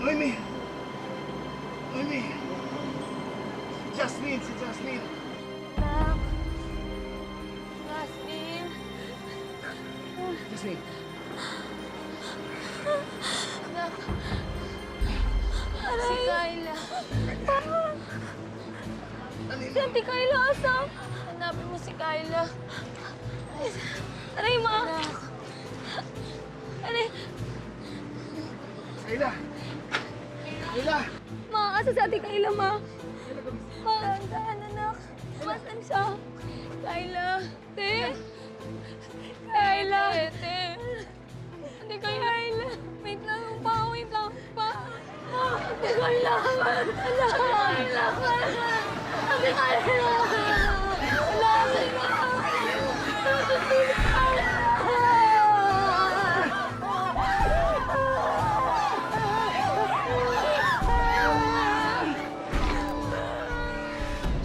Noemi! Noemi! Si Jasmine! Si Jasmine! Anak. Jasmine. Jasmine! Anak. Si Kayla. Si Ate Kayla, asan? Hanapin mo si Kayla. Aray, ma. Aray. Kayla! Kayla! Ma, asa si Ate Kayla, ma? Ma, saan, anak? Masan siya? Kayla. Te. Kayla. Te. Ate Kayla. Wait lang pa, wait lang pa. Ate Kayla. Ate Kayla. Ate Kayla.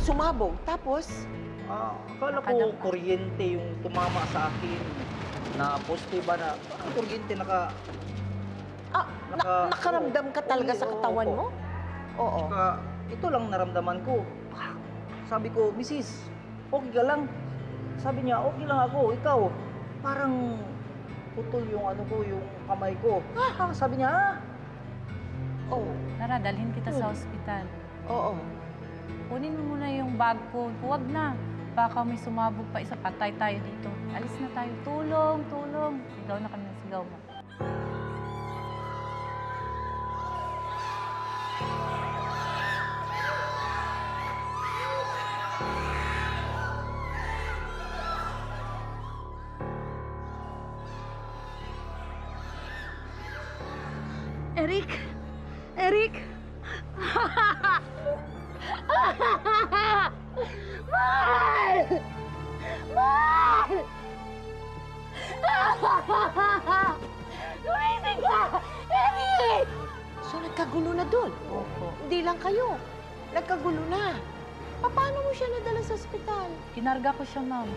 Sumabog, tapos Akala ko kuryente yung tumama sa akin. Na poste ba na parang kuryente nakaramdam ka talaga sa katawan mo? Oo. Ito lang naramdaman ko. Sabi ko, Mrs., okay ka lang? Sabi niya, okay lang ako. Ikaw, parang putol yung yung kamay ko. Sabi niya, Oo. Tara, dalhin kita sa ospital. Oo. Kunin mo muna yung bag ko. Huwag na. Baka may sumabog pa isa, patay tayo dito. Alis na tayo. Tulong, tulong. Sigaw na kami ng sigaw mo. Eric! Eric! Mahal! Mahal! Gumising ka! Eric! So nagkagulo na doon? Opo. Hindi lang kayo. Nagkagulo na. Paano mo siya nadala sa ospital? Kinarga ko siya, ma'am.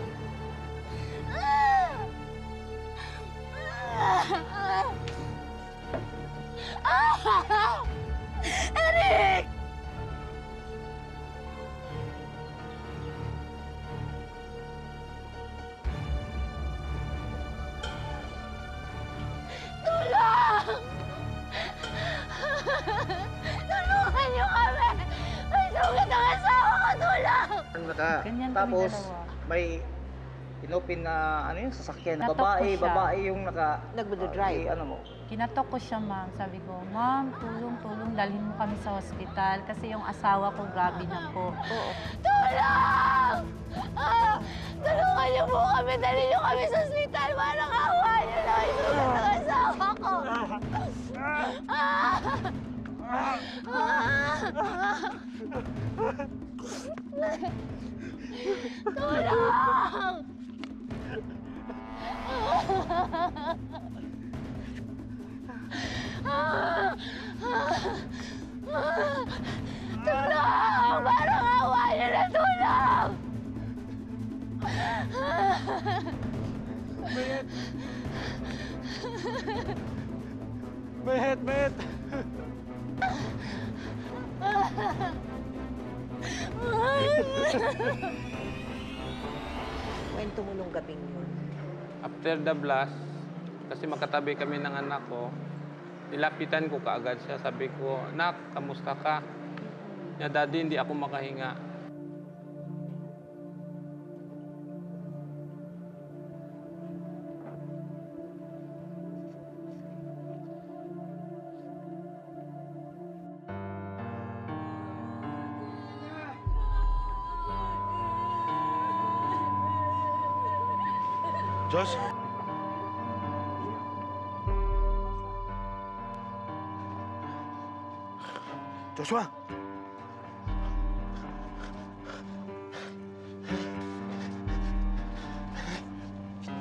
Eric! Tulong! Tulungan niyo kami! May sugat ang asawa ko! Tulong! Ganyan kami tapos dalawa. may inopin na sasakyan. Natok ko siya. Babae yung Nagdo-drive. mo. Kinatok ko siya, ma'am. Sabi ko, ma'am, tulong, tulong. Dalhin mo kami sa ospital. Kasi yung asawa ko, grabe na po. Oo. Tulong! Tulungan niyo po kami! Dali niyo kami sa ospital! Parang awa niyo na! May sugat ang asawa ko! Tulong! Tulong! Parang awa niyo na! Tulong! Mayet! Mayet! Kwento mo nung gabing yun. After the blast, kasi magkatabi kami ng anak ko, nilapitan ko kaagad siya. Sabi ko, "Nak, kamusta ka?" Niya, "Daddy, hindi ako makahinga." Josh? Joshua!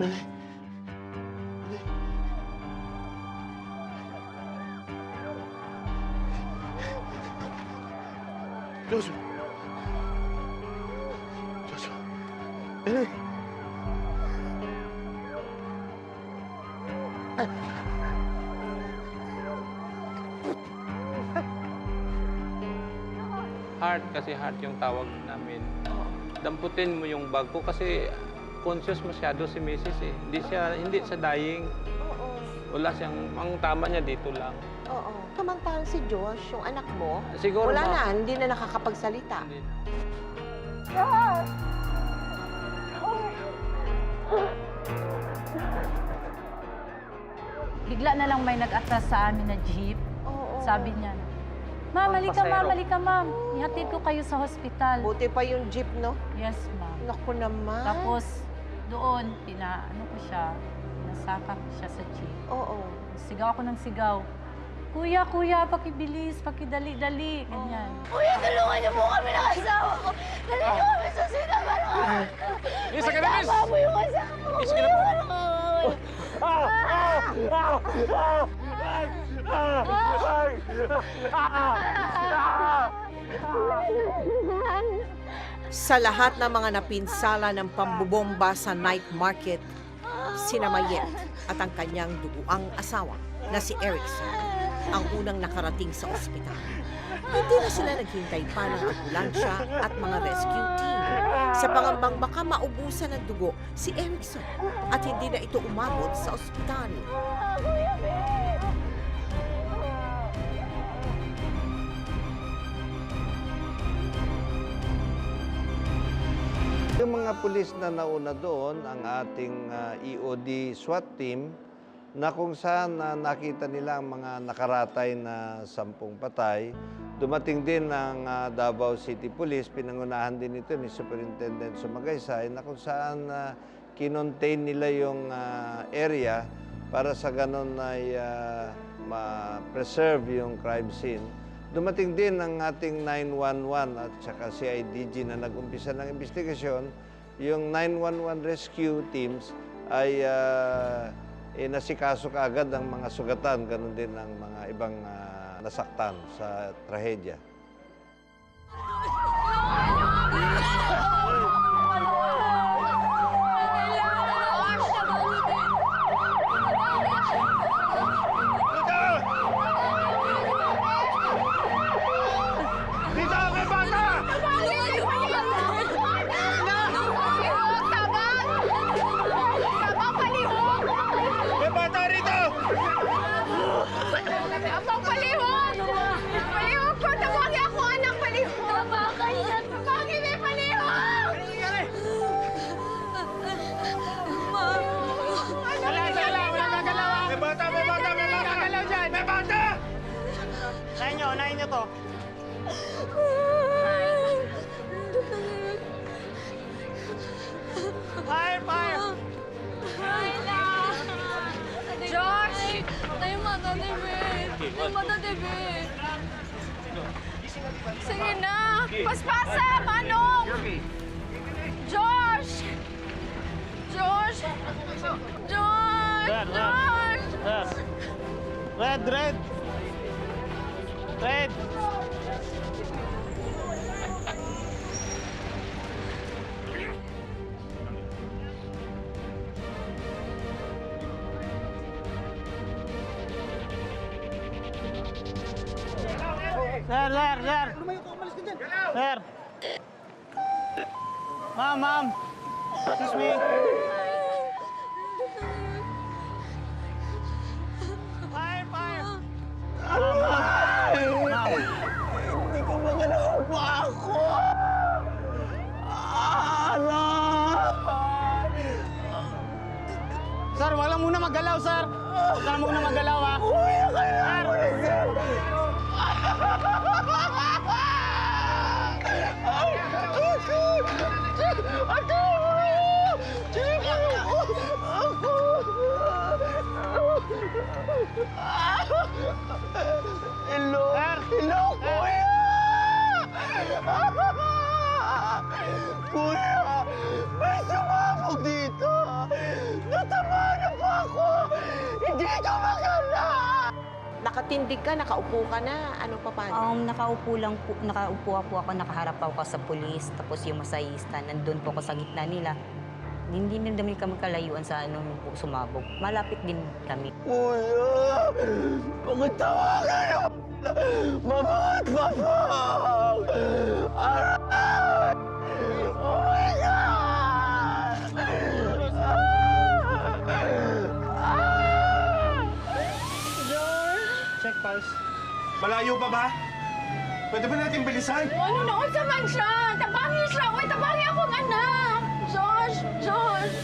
Mali. Joshua! Joshua! Mali. Heart, kasi heart yung tawag namin. Damputin mo yung bag ko kasi conscious masyado si Mrs. eh. Hindi siya dying. Oo. Wala siyang, ang tama niya dito lang. Oo. Samantalang si Josh, yung anak mo, Siguro wala ma- na, hindi na nakakapagsalita. Hindi. Bigla na lang may nag-atras sa amin na jeep. Oo. Sabi niya, Ma'am, halika ma'am, halika ma'am. Ihatid ko kayo sa hospital. Buti pa yung jeep, no? Yes, ma'am. Naku naman. Tapos, doon, ano ko siya, pinasaka ko siya sa jeep. Oo. Sigaw ako ng sigaw. Kuya, kuya, pakibilis, pakidali-dali. Ganyan. Kuya, tulungan niyo po kami ng asawa ko. Dali niyo kami sa sinabaruan. Isa ka na, miss! Tama mo yung asawa ko. Isa ka na po. Sa lahat ng mga napinsala ng pambubomba sa night market, sina Mayet at ang kanyang duguang asawa na si Erickson ang unang nakarating sa ospital. Hindi na sila naghintay pa ng ambulansya at mga rescue team sa pangambang baka maubusan ng dugo si Erickson at hindi na ito umabot sa ospital. Yung mga pulis na nauna doon, ang ating EOD SWAT team, na kung saan nakita nila ang mga nakaratay na 10 patay, dumating din ng Davao City Police, pinangunahan din ito ni Superintendent Sumagaysay, na kung saan kinontain nila yung area para sa ganun ay ma-preserve yung crime scene. Dumating din ang ating 911 at saka CIDG na nag-umpisa ng investigasyon. Yung 911 rescue teams ay nasikaso kaagad ang mga sugatan, ganun din ang mga ibang nasaktan sa trahedya. Dito! May bata! May bata rito! Abang palihog! Palihog ko! Tawagi ako, anak palihog! Tabakay na! Tabakay may palihog! Wala gagalaw! May bata! May bata! May gagalaw dyan! May bata! Unahin nyo to. Fire! Fire! Josh! Tayo mata, Debe! Tayo mata, Debe! Sige na! Paspasa! Manong! Josh! Josh! Josh! Josh! Red! Red! Red! Sir! Sir! Ma'am! Excuse me! Fire! Hindi ko magalaw pa ako! Sir, wag lang muna magalaw, sir! Wag lang muna magalaw, ha? Uy, kailangan ko rin, sir! Hello! Hello, kuya! Kuya! May sumabog dito! Natama na po ako! Hindi ko maganda! Nakatindig ka, nakaupo ka na. Ano pa paano? Nakaupo po ako, nakaharap ako sa pulis, tapos yung masahista, nandun po ako sa gitna nila. Hindi na kami kalayuan sa anong sumabog. Malapit din kami. Kuya, pagtawagan niyo mama at papa! Aray! Oh my God! Check pulse. Malayo pa ba? Pwede ba natin bilisan? Ano noon sa man siya? Tabangi siya! Uy, tabangi akong anak! Josh! Josh!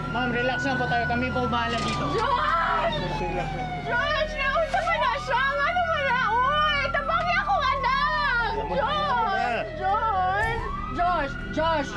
Ma'am, relax lang po tayo. Kami po bahala dito. Josh! Josh! Naunsa pa na siya! Ano mo na? Uy! Tabangi akong anak! Josh! Josh! Josh! Josh!